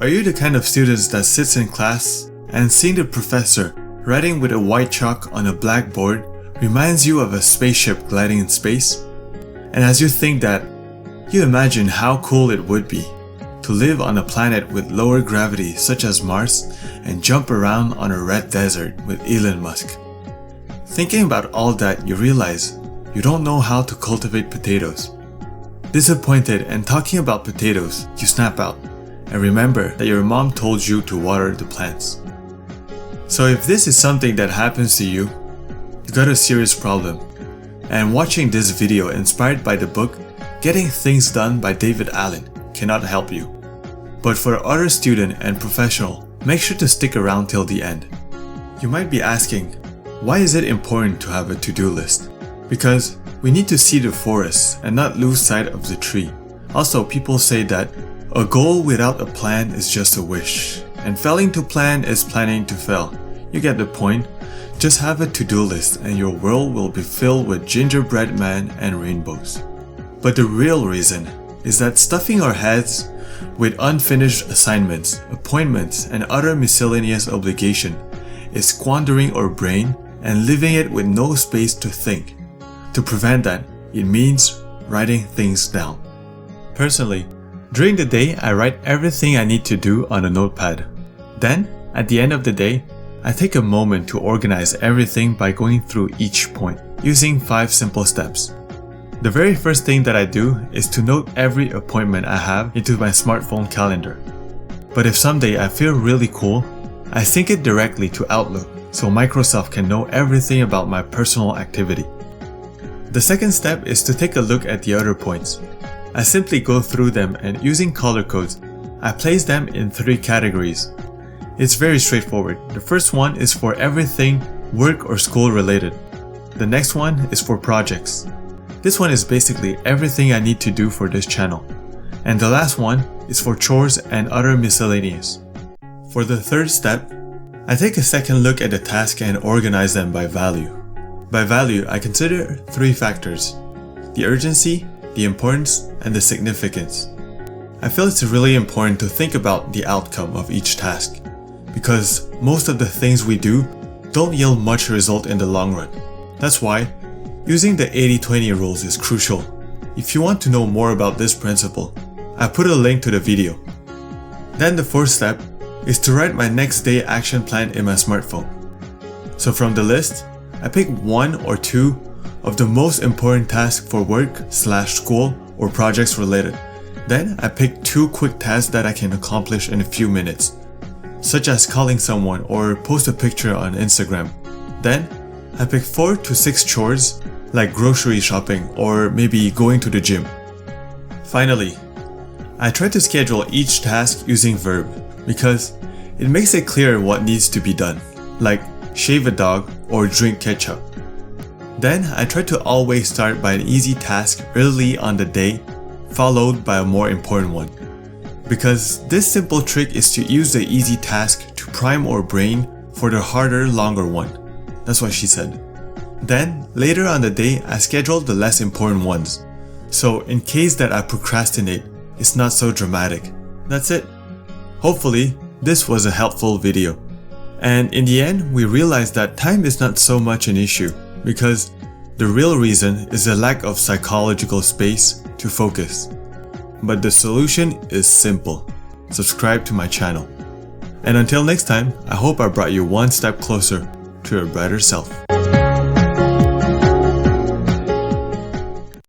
Are you the kind of students that sits in class and seeing the professor writing with a white chalk on a blackboard reminds you of a spaceship gliding in space? And as you think that, you imagine how cool it would be to live on a planet with lower gravity such as Mars and jump around on a red desert with Elon Musk. Thinking about all that, you realize you don't know how to cultivate potatoes. Disappointed and talking about potatoes, you snap out and remember that your mom told you to water the plants. So if this is something that happens to you, you got a serious problem. And watching this video inspired by the book Getting Things Done by David Allen cannot help you. But for other student and professional, make sure to stick around till the end. You might be asking, why is it important to have a to-do list? Because we need to see the forest and not lose sight of the tree. Also, people say that a goal without a plan is just a wish, and failing to plan is planning to fail. You get the point. Just have a to-do list and your world will be filled with gingerbread man and rainbows. But the real reason is that stuffing our heads with unfinished assignments, appointments, and other miscellaneous obligation is squandering our brain and leaving it with no space to think. To prevent that, it means writing things down. Personally, during the day, I write everything I need to do on a notepad. Then, at the end of the day, I take a moment to organize everything by going through each point, using 5 simple steps. The very first thing that I do is to note every appointment I have into my smartphone calendar. But if someday I feel really cool, I sync it directly to Outlook so Microsoft can know everything about my personal activity. The second step is to take a look at the other points. I simply go through them and using color codes, I place them in 3 categories. It's very straightforward. The first one is for everything work or school related. The next one is for projects. This one is basically everything I need to do for this channel. And the last one is for chores and other miscellaneous. For the third step, I take a second look at the task and organize them by value. By value, I consider 3 factors: the urgency, the importance, and the significance. I feel it's really important to think about the outcome of each task, because most of the things we do don't yield much result in the long run. That's why using the 80-20 rules is crucial. If you want to know more about this principle, I put a link to the video. Then the fourth step is to write my next day action plan in my smartphone. So from the list, I pick 1 or 2 of the most important tasks for work/school or projects related. Then I pick 2 quick tasks that I can accomplish in a few minutes, such as calling someone or post a picture on Instagram. Then I pick 4 to 6 chores like grocery shopping or maybe going to the gym. Finally, I try to schedule each task using verb because it makes it clear what needs to be done, like shave a dog or drink ketchup. Then I try to always start by an easy task early on the day, followed by a more important one. Because this simple trick is to use the easy task to prime our brain for the harder, longer one. That's what she said. Then, later on the day, I schedule the less important ones. So in case that I procrastinate, it's not so dramatic. That's it. Hopefully, this was a helpful video. And in the end, we realized that time is not so much an issue because the real reason is a lack of psychological space to focus. But the solution is simple. Subscribe to my channel. And until next time, I hope I brought you one step closer to your brighter self.